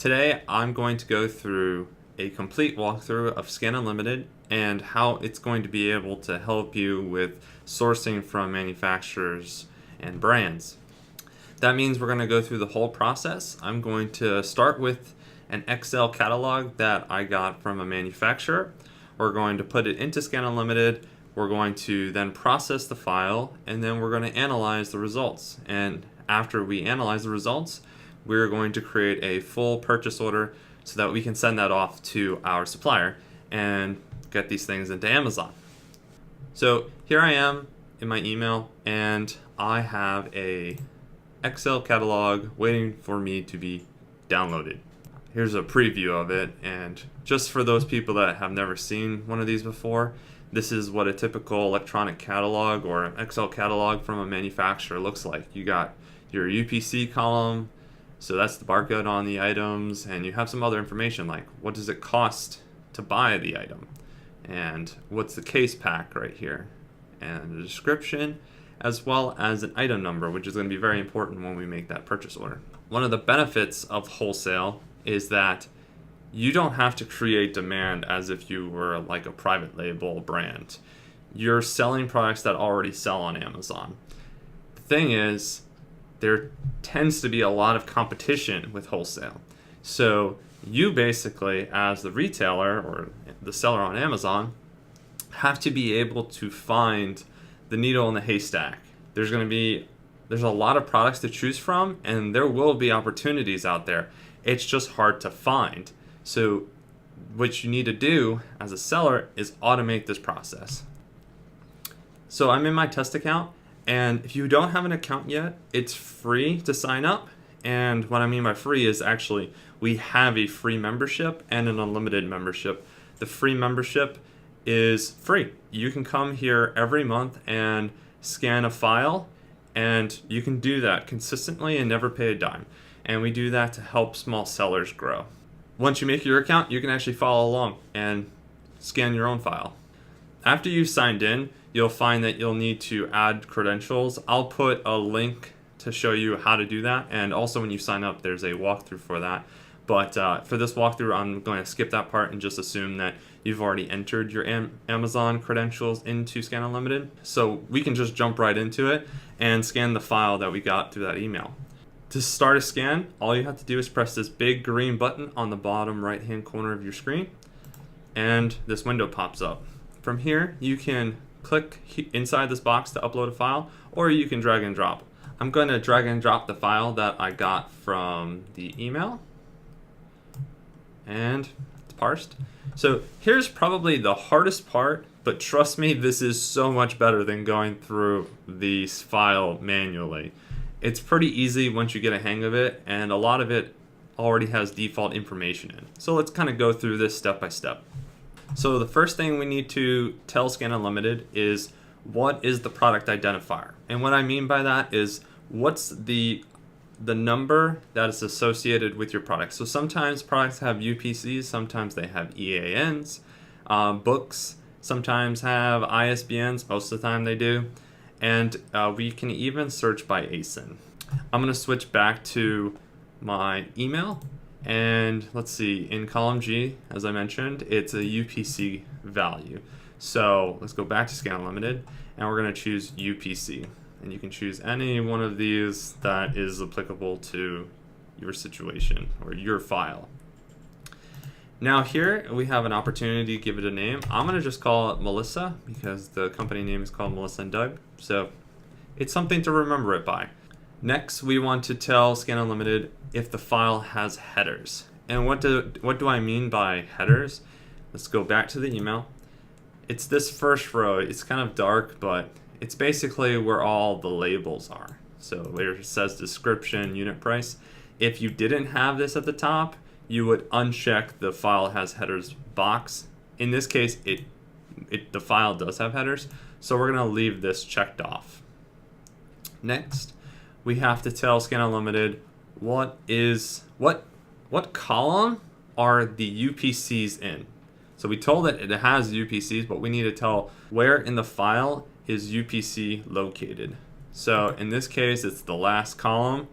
Today I'm going to go through a complete walkthrough of Scan Unlimited and how it's going to be able to help you with sourcing from manufacturers and brands. That means we're going to go through the whole process. I'm going to start with an Excel catalog that I got from a manufacturer. We're going to put it into Scan Unlimited. We're going to then process the file, and then we're going to analyze the results. And after we analyze the results, we're going to create a full purchase order so that we can send that off to our supplier and get these things into Amazon. So here I am in my email, and I have a Excel catalog waiting for me to be downloaded. Here's a preview of it, and just for those people that have never seen one of these before, this is what a typical electronic catalog or an Excel catalog from a manufacturer looks like. You got your UPC column, so that's the barcode on the items, and you have some other information like what does it cost to buy the item, and what's the case pack right here, and the description, as well as an item number, which is going to be very important when we make that purchase order. One of the benefits of Wholesale is that you don't have to create demand as if you were like a private label brand. You're selling products that already sell on Amazon. The thing is, there tends to be a lot of competition with Wholesale. So you basically, as the retailer or the seller on Amazon, have to be able to find the needle in the haystack. There's a lot of products to choose from, and there will be opportunities out there. It's just hard to find. So what you need to do as a seller is automate this process. So I'm in my test account, and if you don't have an account yet, it's free to sign up. And what I mean by free is actually we have a free membership and an unlimited membership. The free membership is free. You can come here every month and scan a file, and you can do that consistently and never pay a dime. And we do that to help small sellers grow. Once you make your account, you can actually follow along and scan your own file. After you've signed in, you'll find that you'll need to add credentials. I'll put a link to show you how to do that, and also when you sign up, there's a walkthrough for that. But for this walkthrough, I'm going to skip that part and just assume that you've already entered your Amazon credentials into Scan Unlimited. So we can just jump right into it and scan the file that we got through that email. To start a scan, all you have to do is press this big green button on the bottom right-hand corner of your screen, and this window pops up. From here, you can click inside this box to upload a file, or you can drag and drop. I'm going to drag and drop the file that I got from the email, and it's parsed. So here's probably the hardest part, but trust me, this is so much better than going through the file manually. It's pretty easy once you get a hang of it, and a lot of it already has default information in. So let's kind of go through this step by step. So the first thing we need to tell Scan Unlimited is what is the product identifier. And what I mean by that is what's the number that is associated with your product. So sometimes products have UPCs, sometimes they have EANs, books sometimes have ISBNs, most of the time they do. And we can even search by ASIN. I'm going to switch back to my email, and let's see, in column G, as I mentioned, it's a UPC value. So let's go back to Scan Unlimited, and we're going to choose UPC. And you can choose any one of these that is applicable to your situation or your file. Now here we have an opportunity to give it a name. I'm going to just call it Melissa because the company name is called Melissa and Doug. So it's something to remember it by. Next, we want to tell Scan Unlimited if the file has headers. And what do I mean by headers? Let's go back to the email. It's this first row. It's kind of dark, but it's basically where all the labels are. So where it says description, unit price. If you didn't have this at the top, you would uncheck the file has headers box. In this case, the file does have headers, so we're going to leave this checked off. Next, we have to tell Scan Unlimited what column are the UPCs in. So we told it it has UPCs, but we need to tell where in the file is UPC located. So in this case, it's the last column,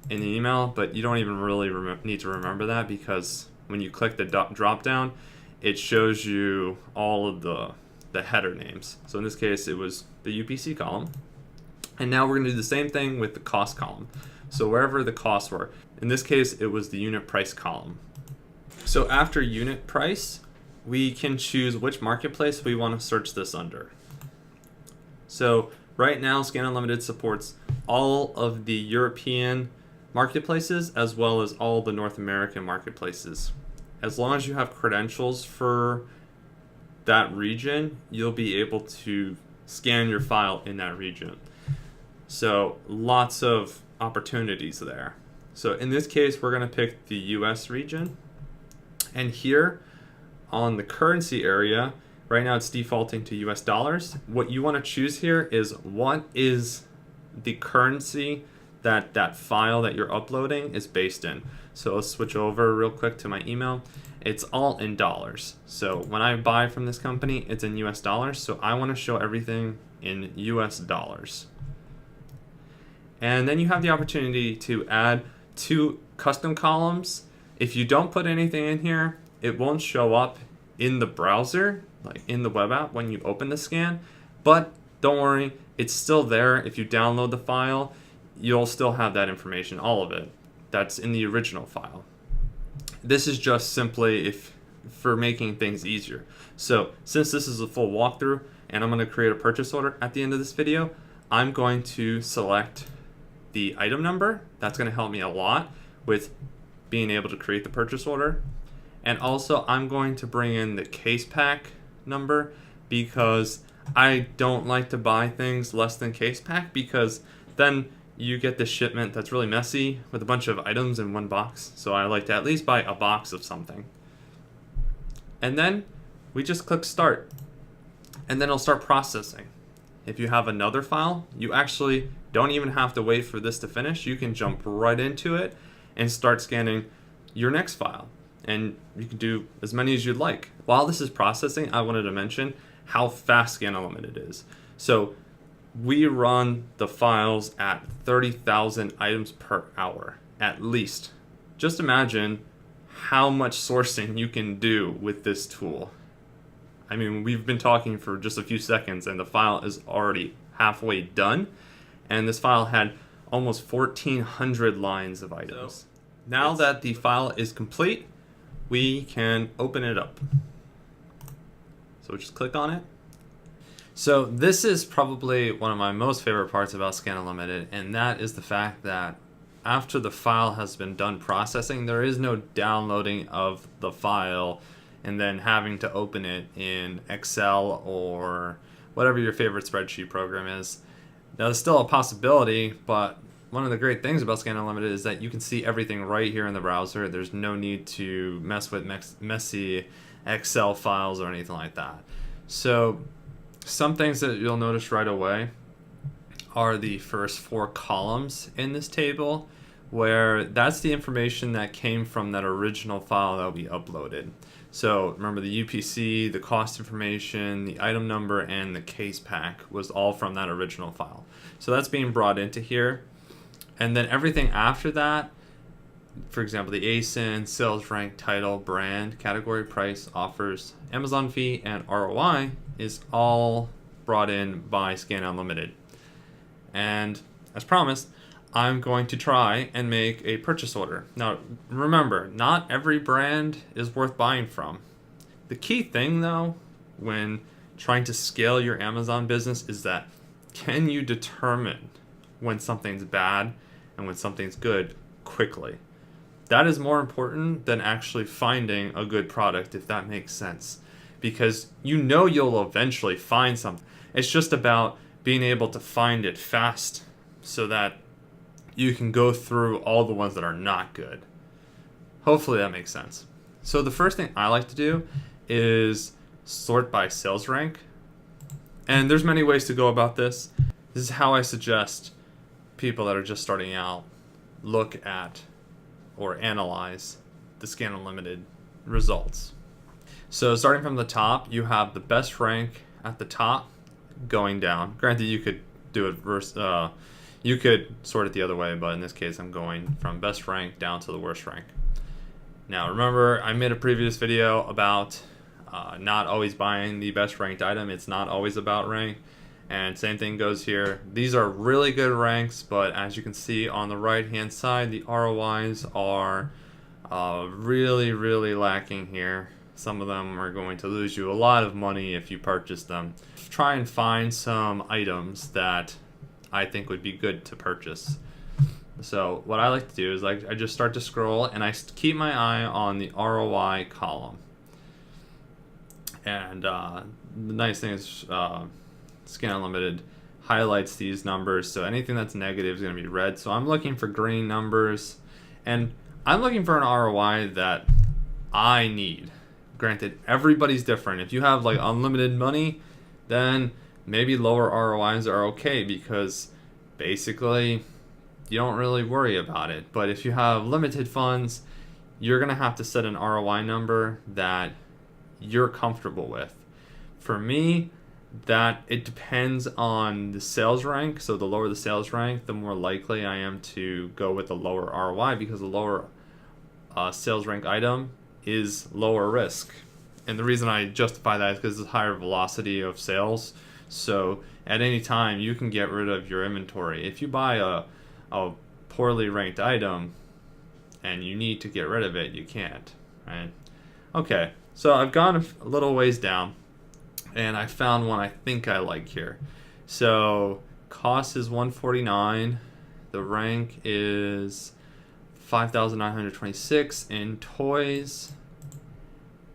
in the email, but you don't even really need to remember that, because when you click the drop down, it shows you all of the header names. So in this case, it was the UPC column. And now we're going to do the same thing with the cost column. So wherever the costs were, in this case, it was the unit price column. So after unit price, we can choose which marketplace we want to search this under. So right now, Scan Unlimited supports all of the European marketplaces as well as all the North American marketplaces. As long as you have credentials for that region, you'll be able to scan your file in that region. So lots of opportunities there. So in this case, we're going to pick the US region. And here on the currency area, right now it's defaulting to US dollars. What you want to choose here is what is the currency that file that you're uploading is based in. So let's switch over real quick to my email. It's all in dollars. So when I buy from this company, it's in US dollars. So I want to show everything in US dollars. And then you have the opportunity to add 2 custom columns. If you don't put anything in here, it won't show up in the browser, like in the web app when you open the scan. But don't worry, it's still there. If you download the file, you'll still have that information, all of it. That's in the original file. This is just simply for making things easier. So since this is a full walkthrough and I'm going to create a purchase order at the end of this video, I'm going to select the item number. That's going to help me a lot with being able to create the purchase order. And also I'm going to bring in the case pack number, because I don't like to buy things less than case pack, because then you get this shipment that's really messy with a bunch of items in one box. So I like to at least buy a box of something. And then we just click start, and then it'll start processing. If you have another file, you actually don't even have to wait for this to finish. You can jump right into it and start scanning your next file. And you can do as many as you'd like. While this is processing, I wanted to mention how fast Scan Unlimited is. So we run the files at 30,000 items per hour, at least. Just imagine how much sourcing you can do with this tool. I mean, we've been talking for just a few seconds and the file is already halfway done. And this file had almost 1,400 lines of items. So now that the file is complete, we can open it up. So just click on it. So this is probably one of my most favorite parts about Scan Unlimited, and that is the fact that after the file has been done processing, there is no downloading of the file and then having to open it in Excel or whatever your favorite spreadsheet program is. Now, there's still a possibility, but one of the great things about Scan Unlimited is that you can see everything right here in the browser. There's no need to mess with messy Excel files or anything like that. So some things that you'll notice right away are the first 4 columns in this table, where that's the information that came from that original file that we uploaded. So remember, the UPC, the cost information, the item number, and the case pack was all from that original file. So that's being brought into here. And then everything after that, for example, the ASIN, sales rank, title, brand, category, price, offers, Amazon fee, and ROI is all brought in by Scan Unlimited. And as promised, I'm going to try and make a purchase order. Now, remember, not every brand is worth buying from. The key thing, though, when trying to scale your Amazon business is that can you determine when something's bad and when something's good quickly? That is more important than actually finding a good product, if that makes sense. Because you know you'll eventually find something. It's just about being able to find it fast so that you can go through all the ones that are not good. Hopefully that makes sense. So the first thing I like to do is sort by sales rank. And there's many ways to go about this. This is how I suggest people that are just starting out look at or analyze the Scan Unlimited results. So starting from the top, you have the best rank at the top going down. Granted, you could do it You could sort it the other way, but in this case I'm going from best rank down to the worst rank. Now remember, I made a previous video about not always buying the best ranked item. It's not always about rank. And same thing goes here. These are really good ranks, but as you can see on the right hand side, the ROIs are really, really lacking here. Some of them are going to lose you a lot of money if you purchase them. Try and find some items that I think would be good to purchase. So what I like to do is I just start to scroll and I keep my eye on the ROI column. And the nice thing is Scan Unlimited highlights these numbers, so anything that's negative is going to be red. So I'm looking for green numbers, and I'm looking for an ROI that I need. Granted, everybody's different. If you have like unlimited money, then maybe lower ROIs are okay because basically you don't really worry about it. But if you have limited funds, you're going to have to set an ROI number that you're comfortable with. For me, that it depends on the sales rank. So the lower the sales rank, the more likely I am to go with the lower ROI, because the lower sales rank item is lower risk. And the reason I justify that is because it's higher velocity of sales. So at any time you can get rid of your inventory. If you buy a poorly ranked item and you need to get rid of it, you can't, right? Okay, so I've gone a little ways down and I found one I think I like here. So cost is 149, the rank is 5,926 in toys,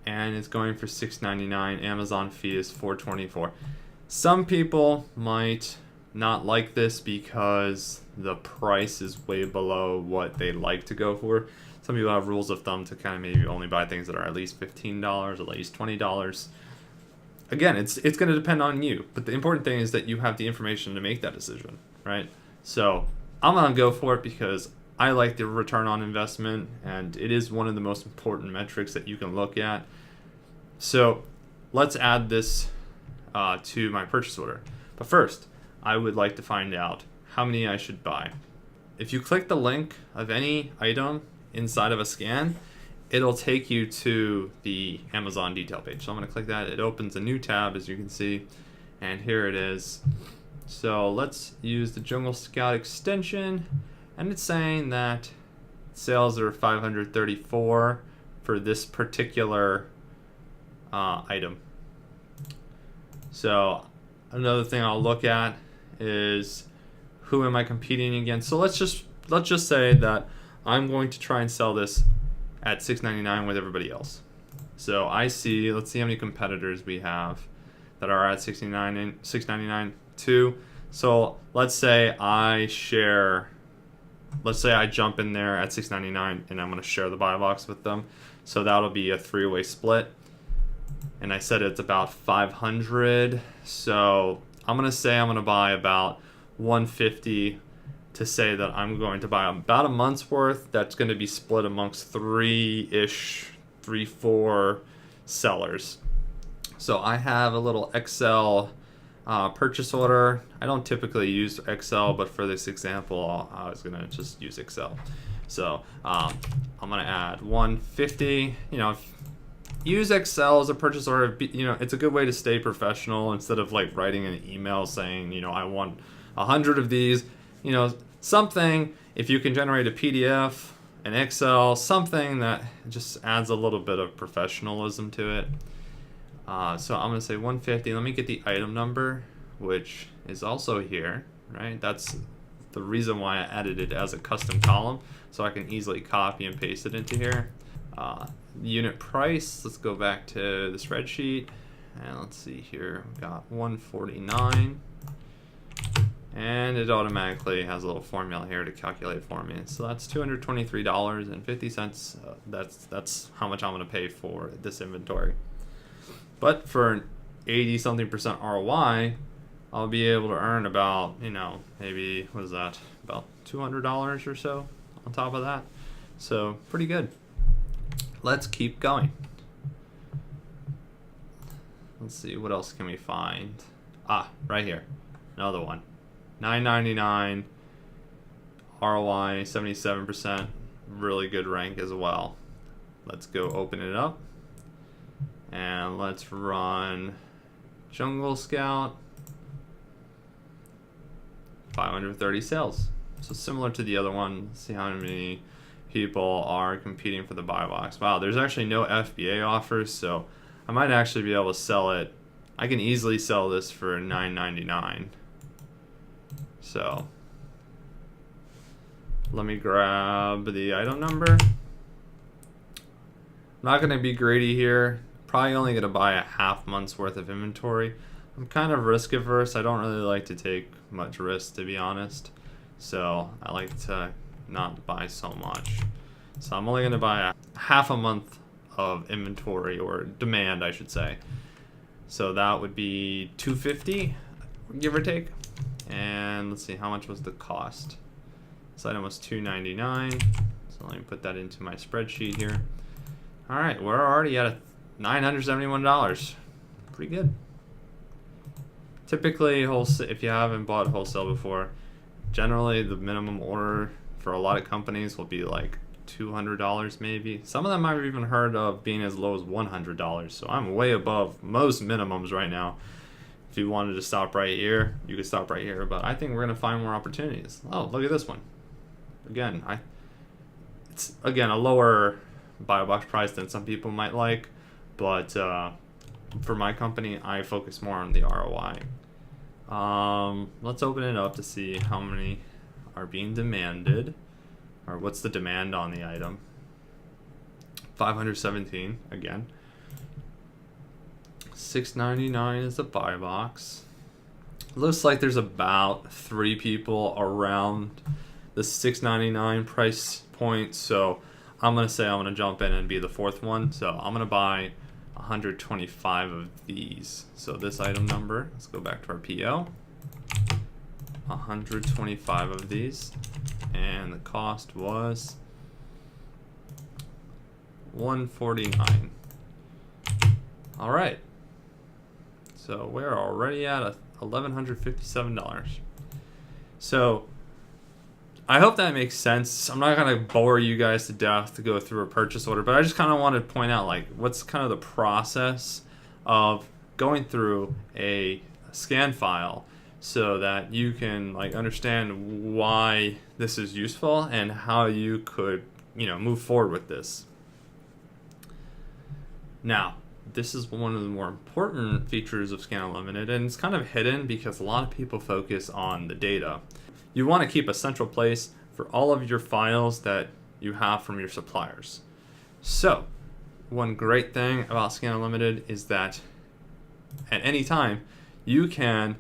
and it's going for $6.99. Amazon fee is $4.24. Some people might not like this because the price is way below what they like to go for. Some people have rules of thumb to kind of maybe only buy things that are at least $15, at least $20. Again, it's going to depend on you, but the important thing is that you have the information to make that decision, right? So I'm going to go for it because I like the return on investment, and it is one of the most important metrics that you can look at. So let's add this to my purchase order. But first, I would like to find out how many I should buy. If you click the link of any item inside of a scan, it'll take you to the Amazon detail page. So I'm going to click that. It opens a new tab, as you can see, and here it is. So let's use the Jungle Scout extension, and it's saying that sales are 534 for this particular item. So another thing I'll look at is who am I competing against. So let's just say that I'm going to try and sell this at $6.99 with everybody else. So let's see how many competitors we have that are at $6.99 too. So let's say I jump in there at $6.99 and I'm going to share the buy box with them. So that'll be a three-way split. And I said it's about 500. So I'm going to say I'm going to buy about 150 to say that I'm going to buy about a month's worth. That's going to be split amongst three, four sellers. So I have a little Excel purchase order. I don't typically use Excel, but for this example, I was going to just use Excel. So I'm going to add 150. Use Excel as a purchase order. It's a good way to stay professional instead of like writing an email saying, I want 100 of these. Something, if you can generate a PDF, an Excel, something that just adds a little bit of professionalism to it. So I'm going to say 150. Let me get the item number, which is also here, right? That's the reason why I added it as a custom column, so I can easily copy and paste it into here. Unit price, let's go back to the spreadsheet, and let's see here, we've got 149. And it automatically has a little formula here to calculate for me. So that's $223.50. That's how much I'm going to pay for this inventory. But for an 80-something% ROI, I'll be able to earn about, maybe, what is that, about $200 or so on top of that. So pretty good. Let's keep going. Let's see, what else can we find? Right here, another one. $9.99 ROI 77%, really good rank as well. Let's go open it up and let's run Jungle Scout. 530 sales. So similar to the other one. Let's see how many people are competing for the buy box. Wow, there's actually no FBA offers, so I might actually be able to sell it. I can easily sell this for $9.99. So let me grab the item number. I'm not going to be greedy here. Probably only going to buy a half month's worth of inventory. I'm kind of risk averse. I don't really like to take much risk, to be honest. So I like to not buy so much. So I'm only going to buy a half a month of inventory, or demand, I should say. So that would be $250, give or take. And let's see, how much was the cost? This item was $2.99. So let me put that into my spreadsheet here. All right, we're already at $971. Pretty good. Typically, if you haven't bought wholesale before, generally the minimum order for a lot of companies will be like $200 maybe. Some of them I've even heard of being as low as $100. So I'm way above most minimums right now. If you wanted to stop right here, you could stop right here. But I think we're gonna find more opportunities. Oh, look at this one. Again, it's again a lower buy box price than some people might like, but for my company, I focus more on the ROI. Let's open it up to see how many are being demanded, or what's the demand on the item. 517 again. $6.99 is the buy box. Looks like there's about 3 people around the $6.99 price point, so I'm gonna say I'm gonna jump in and be the 4th one. So I'm gonna buy 125 of these. So this item number, let's go back to our PO. 125 of these, and the cost was $149. All right, so we're already at $1,157. So I hope that makes sense. I'm not gonna bore you guys to death to go through a purchase order, but I just kind of want to point out like what's kind of the process of going through a scan file, so that you can like understand why this is useful and how you could, move forward with this. Now, this is one of the more important features of Scan Unlimited, and it's kind of hidden because a lot of people focus on the data. You want to keep a central place for all of your files that you have from your suppliers. So, one great thing about Scan Unlimited is that at any time you can,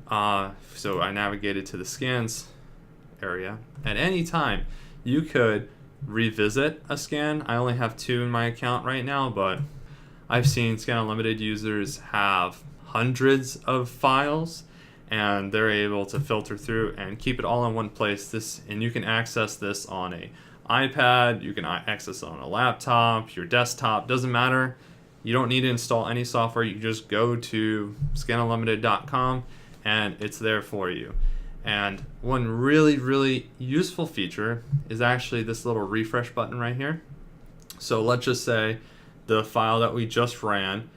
so I navigated to the scans area. At any time you could revisit a scan. I only have 2 in my account right now, but I've seen Scan Unlimited users have hundreds of files, and they're able to filter through and keep it all in one place. And you can access this on a iPad, you can access it on a laptop, your desktop, doesn't matter. You don't need to install any software. You just go to scanunlimited.com and it's there for you. And one really, really useful feature is actually this little refresh button right here. So let's just say the file that we just ran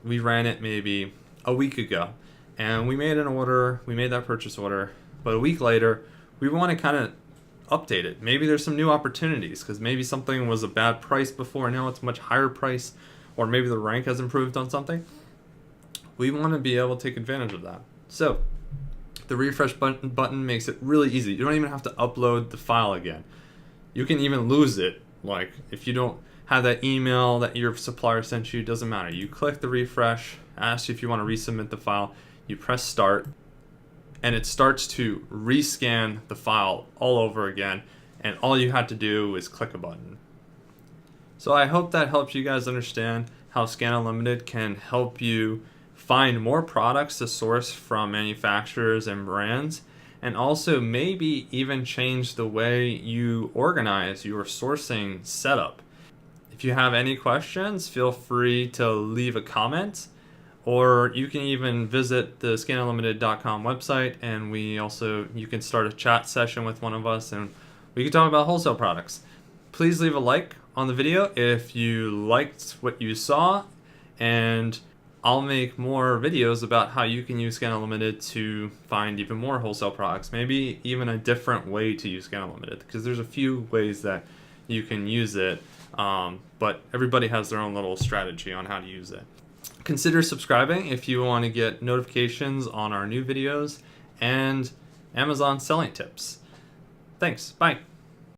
we ran it maybe a week ago, and we made an order, we made that purchase order, but a week later, we want to kind of update it. Maybe there's some new opportunities, because maybe something was a bad price before, now it's a much higher price, or maybe the rank has improved on something. We want to be able to take advantage of that. So the refresh button makes it really easy. You don't even have to upload the file again. You can even lose it. Like if you don't have that email that your supplier sent you, it doesn't matter. You click the refresh, asks you if you want to resubmit the file, you press start, and it starts to rescan the file all over again, and all you had to do is click a button. So I hope that helps you guys understand how Scan Unlimited can help you find more products to source from manufacturers and brands, and also maybe even change the way you organize your sourcing setup. If you have any questions, feel free to leave a comment, Or you can even visit the skinunlimited.com website, and you can start a chat session with one of us, and we can talk about wholesale products. Please leave a like on the video if you liked what you saw, and I'll make more videos about how you can use Skin Unlimited to find even more wholesale products, maybe even a different way to use Skin Unlimited, because there's a few ways that you can use it, but everybody has their own little strategy on how to use it. Consider subscribing if you want to get notifications on our new videos and Amazon selling tips. Thanks. Bye.